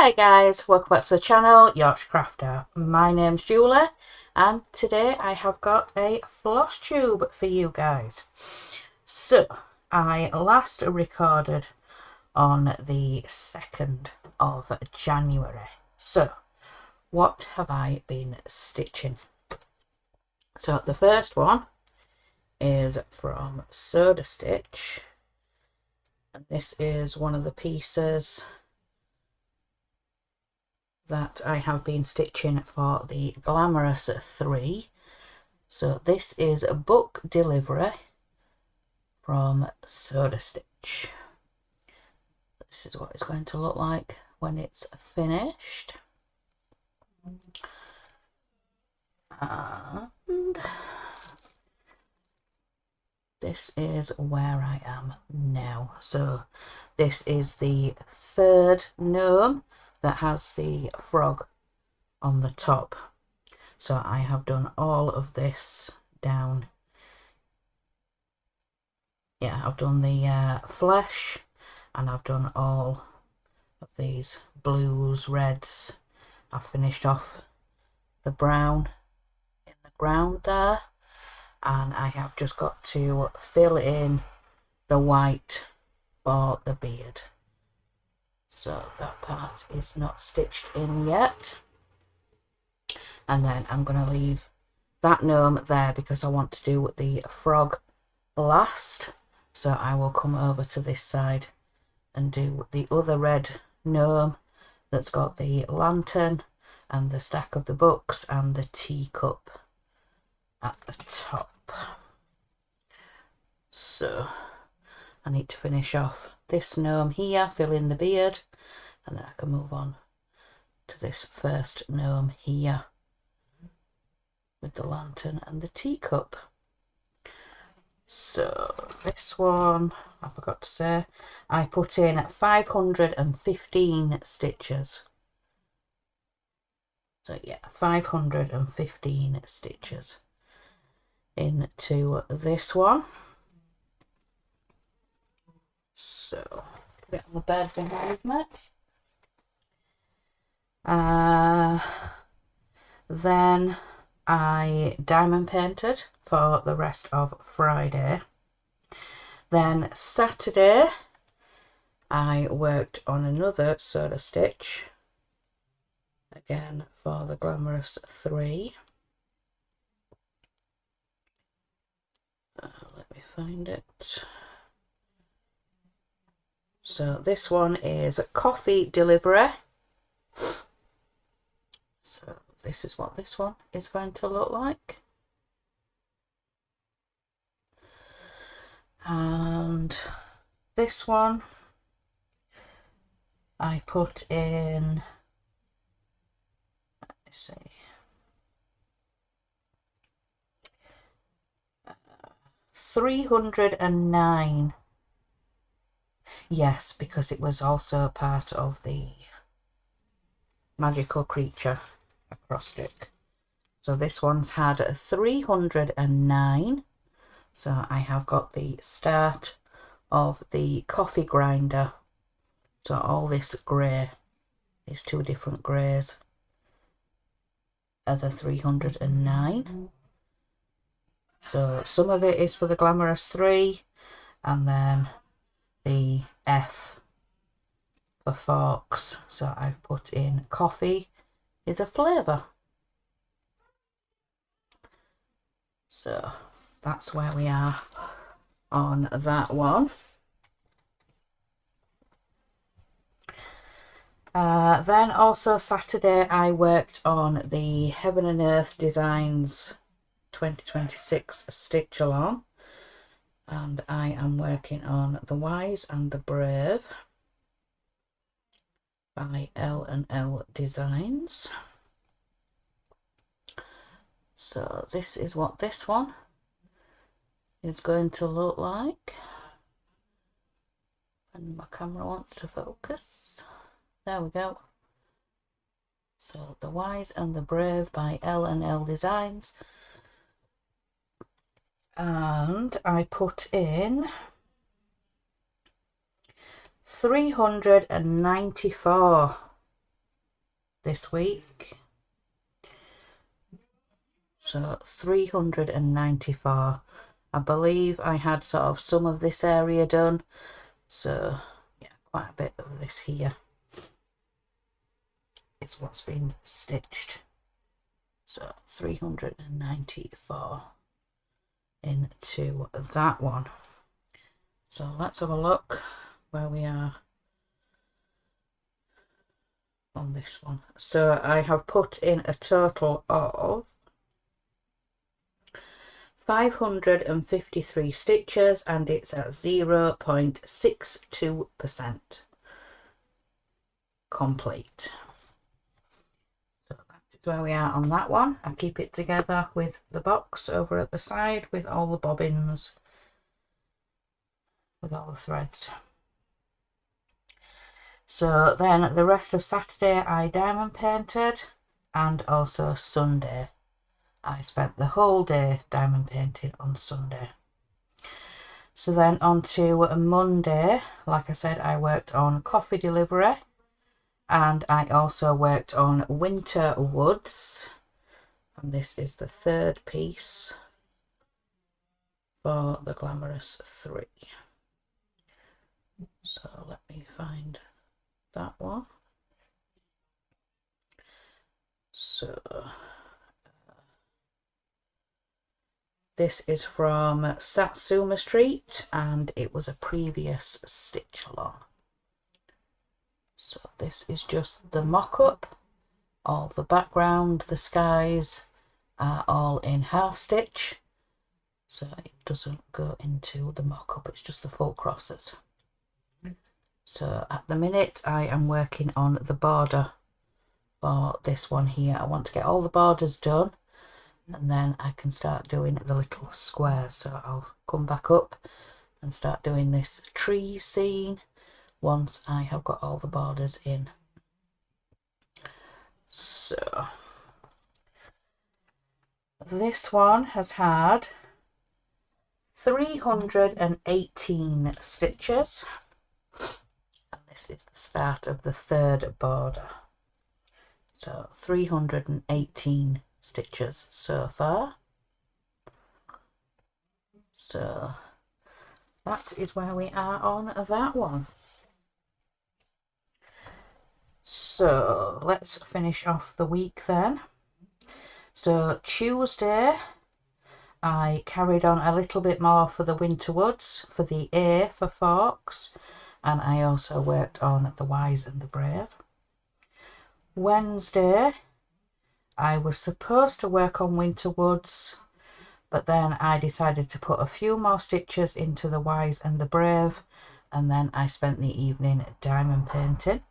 Hi guys, welcome back to the channel, Yorkshire Crafter. My name's Julie and today I have got a floss tube for you guys. So, I last recorded on the 2nd of January. So, what have I been stitching? So, the first one is from Soda Stitch. And this is one of the pieces that I have been stitching for the Glamorous 3. So this is a book delivery from Soda Stitch. This is what it's going to look like when it's finished. And this is where I am now. So this is the third gnome that has the frog on the top. So I have done all of this down. Yeah, I've done the flesh and I've done all of these blues, reds. I've finished off the brown in the ground there, and I have just got to fill in the white for the beard. So that part is not stitched in yet. And then I'm going to leave that gnome there because I want to do the frog last. So I will come over to this side and do the other red gnome that's got the lantern and the stack of the books and the teacup at the top. So I need to finish off this gnome here, fill in the beard, and then I can move on to this first gnome here with the lantern and the teacup. So this one, I forgot to say, I put in 515 stitches. So yeah, 515 stitches into this one. So put it on the bed behind me. Then I diamond painted for the rest of Friday. Then Saturday I worked on another Soda Stitch, again for the Glamorous 3. Let me find it. So this one is coffee delivery. So this is what this one is going to look like. And this one I put in, let me see, 309. Yes, because it was also part of the magical creature acrostic. So this one's had 309. So I have got the start of the coffee grinder. So all this grey, these two different greys, are the 309. So some of it is for the Glamorous 3, and then the F for forks. So I've put in coffee is a flavour. So that's where we are on that one. Then also Saturday I worked on the Heaven and Earth Designs 2026 stitch along, and I am working on The Wise and the Brave by L&L Designs. So this is what this one is going to look like when my camera wants to focus. There we go. So The Wise and the Brave by L&L Designs. And I put in 394 this week. So 394. I believe I had sort of some of this area done. So yeah, quite a bit of this here is what's been stitched. So 394 into that one. So let's have a look where we are on this one. So I have put in a total of 553 stitches, and it's at 0.62% complete. So that's where we are on that one. I keep it together with the box over at the side with all the bobbins, with all the threads. So then the rest of Saturday I diamond painted, and also Sunday. I spent the whole day diamond painting on Sunday. So then on to Monday, like I said, I worked on coffee delivery, and I also worked on winter woods, and this is the third piece for the Glamorous 3. So let me find that one. So this is from Satsuma Street, and it was a previous stitch along. So this is just the mock-up. All the background, the skies are all in half stitch, so it doesn't go into the mock-up, it's just the full crosses. So at the minute I am working on the border for this one here. I want to get all the borders done, and then I can start doing the little squares. So I'll come back up and start doing this tree scene once I have got all the borders in. So this one has had 318 stitches, and this is the start of the third border. So 318 stitches so far. So that is where we are on that one. So let's finish off the week then. So Tuesday I carried on a little bit more for the winter woods, for the A for forks, and I also worked on the wise and the brave. Wednesday I was supposed to work on winter woods, but then I decided to put a few more stitches into the wise and the brave, and then I spent the evening diamond painting.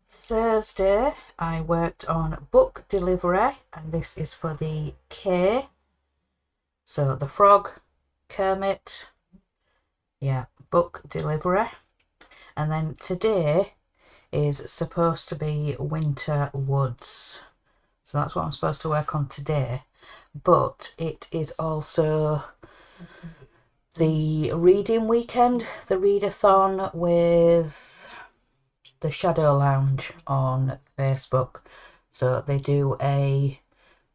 Thursday I worked on book delivery, and this is for the K, so the frog, Kermit, yeah, book delivery. And then today is supposed to be winter woods, so that's what I'm supposed to work on today, but it is also the reading weekend, the readathon with the Shadow Lounge on Facebook. So they do a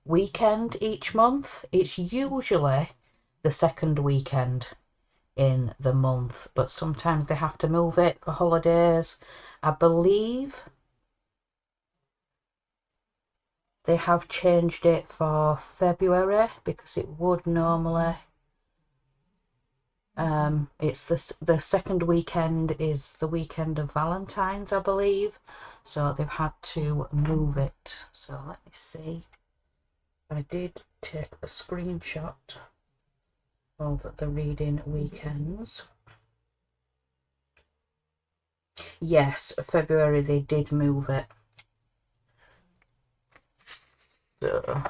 weekend each month. It's usually the second weekend in the month, but sometimes they have to move it for holidays. I believe they have changed it for February, because it would normally it's the second weekend is the weekend of Valentine's, I believe, so they've had to move it. So let me see. I did take a screenshot of the reading weekends. Yes, February they did move it. So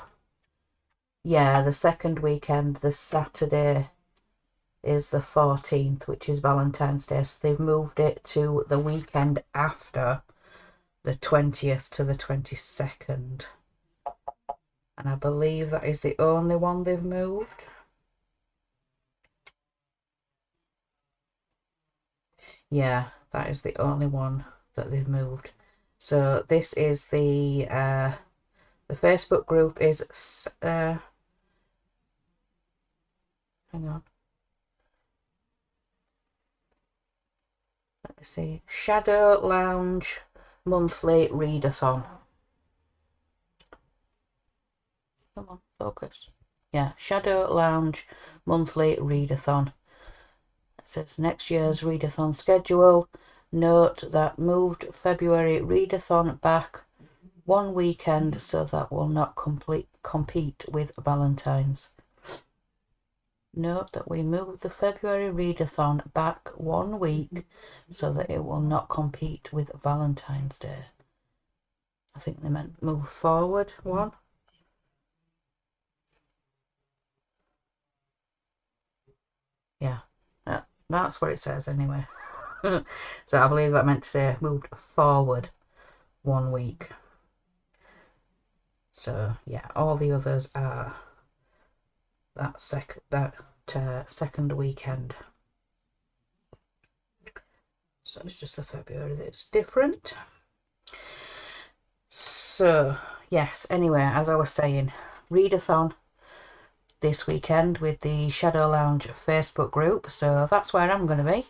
yeah, the second weekend, the Saturday, is the 14th, which is Valentine's Day, so they've moved it to the weekend after, the 20th to the 22nd, and I believe that is the only one they've moved. Yeah, that is the only one that they've moved. So this is the Facebook group is hang on, let me see, Shadow Lounge monthly readathon. Come on, focus. Yeah, Shadow Lounge monthly readathon. It says next year's readathon schedule. Note that moved February readathon back one weekend, so that will not compete with Valentine's. Note that we moved the February readathon back 1 week so that it will not compete with Valentine's Day. I think they meant move forward one. Yeah, that's what it says anyway. So I believe that meant to say moved forward 1 week. So yeah, all the others are that second weekend. So it's just the February that's different. So yes, anyway, as I was saying, readathon this weekend with the Shadow Lounge Facebook group. So that's where I'm going to be.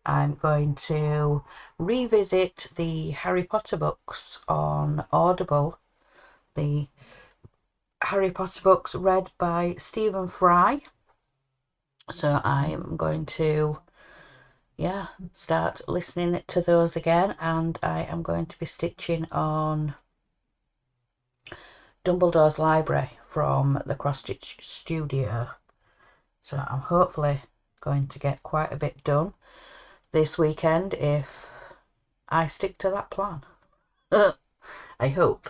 I'm going to revisit the Harry Potter books on Audible. The Harry Potter books read by Stephen Fry. So I'm going to, yeah, start listening to those again, and I am going to be stitching on Dumbledore's Library from the Cross Stitch Studio. So I'm hopefully going to get quite a bit done this weekend if I stick to that plan. I hope.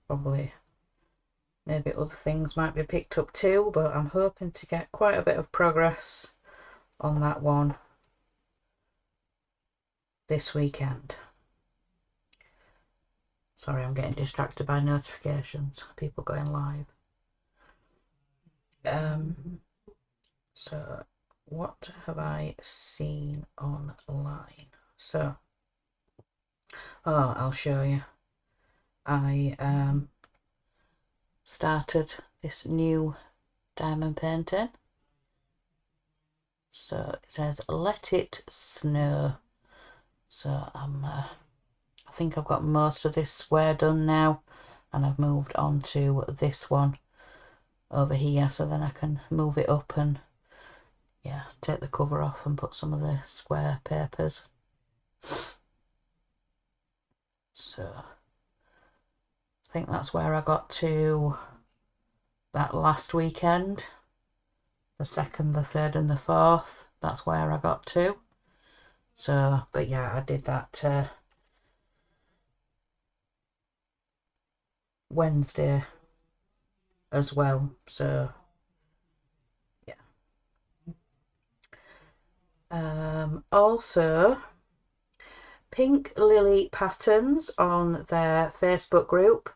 Probably maybe other things might be picked up too, but I'm hoping to get quite a bit of progress on that one this weekend. Sorry, I'm getting distracted by notifications, people going live. So what have I seen online? So, I'll show you. I started this new diamond painting. So it says Let It Snow. So I think I've got most of this square done now, and I've moved on to this one over here, so then I can move it up and yeah, take the cover off and put some of the square papers. So I think that's where I got to that last weekend, the 2nd, the 3rd and the 4th. That's where I got to. So, but yeah, I did that Wednesday as well. So yeah. Also, Pink Lily Patterns on their Facebook group.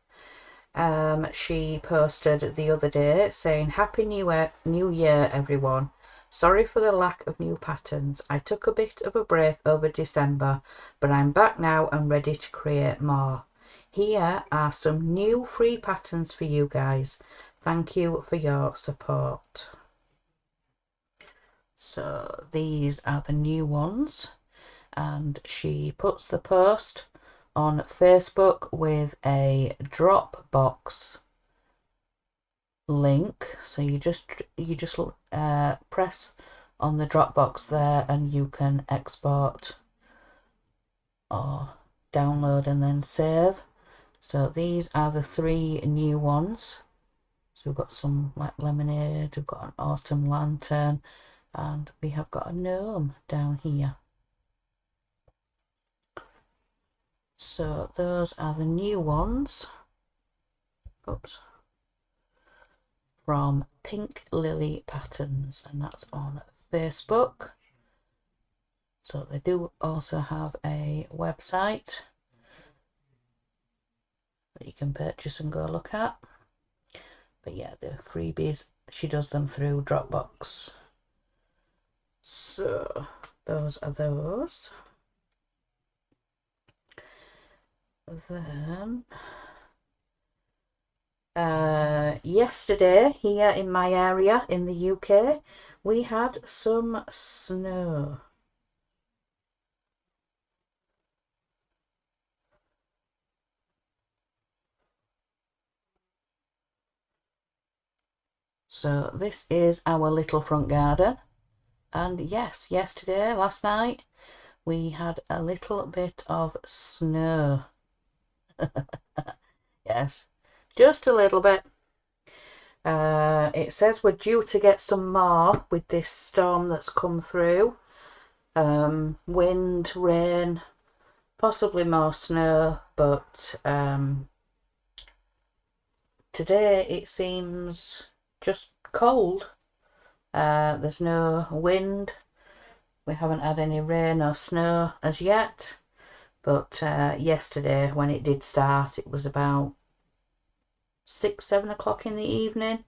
She posted the other day saying, Happy New Year, everyone. Sorry for the lack of new patterns. I took a bit of a break over December, but I'm back now and ready to create more. Here are some new free patterns for you guys. Thank you for your support. So these are the new ones, and she puts the post on Facebook with a Dropbox link. So you just press on the Dropbox there, and you can export or download and then save. So these are the 3 new ones. So we've got some like lemonade, we've got an autumn lantern, and we have got a gnome down here. So those are the new ones. Oops. From Pink Lily Patterns, and that's on Facebook. So they do also have a website that you can purchase and go look at. But yeah, the freebies, she does them through Dropbox. So those are those. then yesterday here in my area in the UK we had some snow. So this is our little front garden, and yes, last night we had a little bit of snow. Yes, just a little bit. It says we're due to get some more with this storm that's come through. Wind, rain, possibly more snow, but today it seems just cold. There's no wind. We haven't had any rain or snow as yet, but yesterday when it did start it was about 6-7 o'clock in the evening,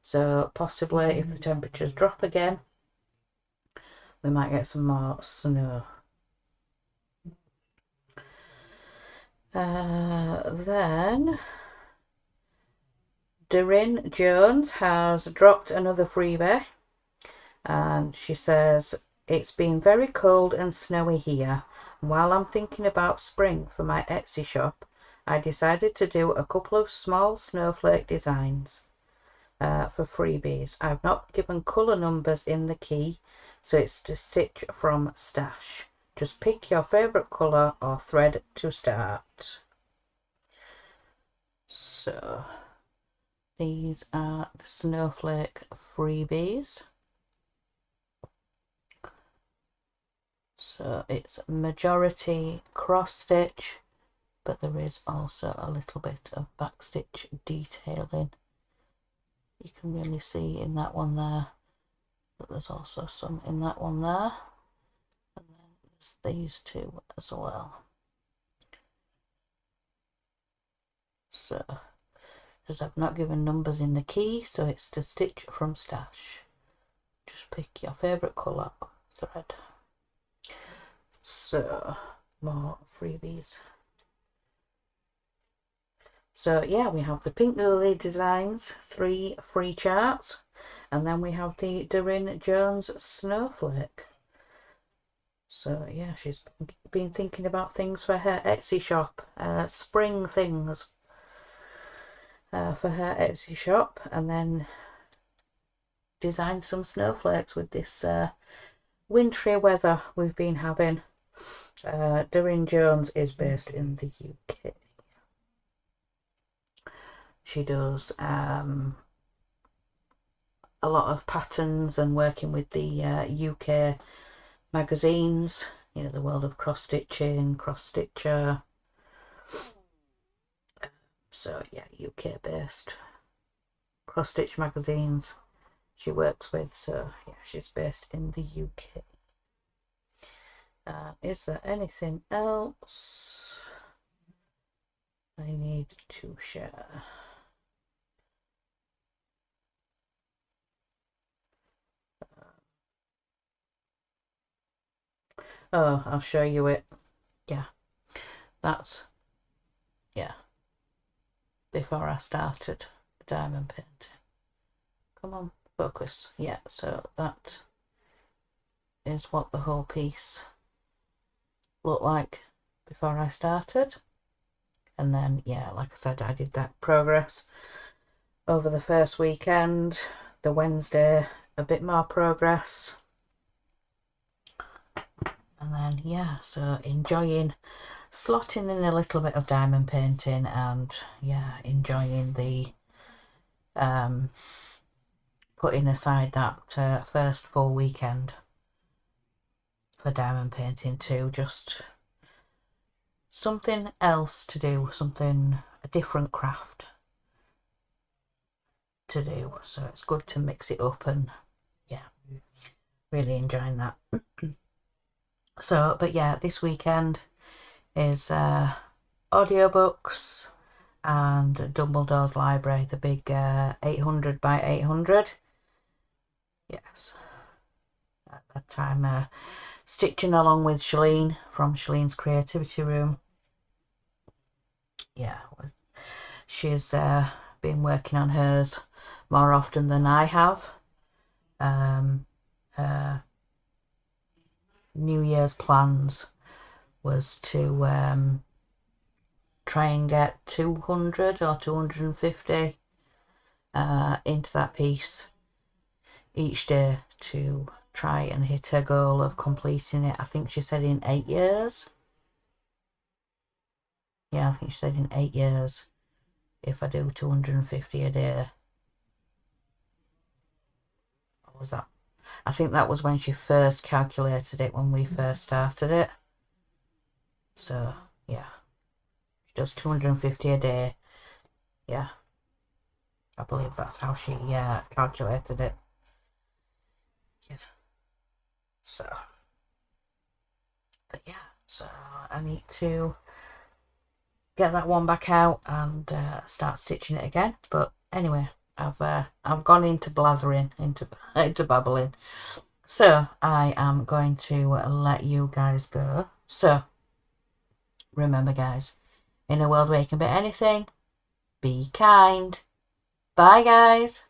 so possibly if the temperatures drop again we might get some more snow. Then Doreen Jones has dropped another freebie, and she says, it's been very cold and snowy here. While I'm thinking about spring for my Etsy shop, I decided to do a couple of small snowflake designs for freebies. I've not given colour numbers in the key, so it's to stitch from stash. Just pick your favourite colour or thread to start. So these are the snowflake freebies. So it's majority cross stitch, but there is also a little bit of backstitch detailing. You can really see in that one there, but there's also some in that one there, and then there's these two as well. So, because I've not given numbers in the key, so it's to stitch from stash. Just pick your favourite colour thread. So, more freebies. So yeah, we have the Pink Lily Designs 3 free charts, and then we have the Doreen Jones Snowflake. So yeah, she's been thinking about things for her Etsy shop, spring things for her Etsy shop, and then designed some snowflakes with this wintry weather we've been having. Doreen Jones is based in the UK. She does a lot of patterns and working with the UK magazines, you know, the World of Cross Stitching, Cross Stitcher. So yeah, UK based cross stitch magazines she works with. So yeah, she's based in the UK. Is there anything else I need to share? Oh, I'll show you it. Yeah, that's, yeah, before I started diamond painting. Come on, focus. Yeah, so that is what the whole piece looked like before I started. And then, yeah, like I said, I did that progress over the first weekend. The Wednesday, a bit more progress. And then, yeah, so enjoying slotting in a little bit of diamond painting, and yeah, enjoying the putting aside that first full weekend for diamond painting too. Just something else to do, a different craft to do. So it's good to mix it up, and yeah, really enjoying that. So, but yeah, this weekend is audiobooks and Dumbledore's Library, the big 800 by 800. Yes, at that time stitching along with Shalene from Shalene's Creativity Room. yeah, she's been working on hers more often than I have. Her New Year's plans was to try and get 200 or 250 into that piece each day to try and hit her goal of completing it. I think she said in 8 years. Yeah, I think she said in 8 years, if I do 250 a day. What was that? I think that was when she first calculated it, when we first started it. So, yeah. She does 250 a day. Yeah. I believe that's how she calculated it. Yeah. So, but yeah. So, I need to get that one back out and start stitching it again. But anyway, I've gone into blathering, into babbling. So I am going to let you guys go. So remember, guys, in a world where you can be anything, be kind. Bye, guys.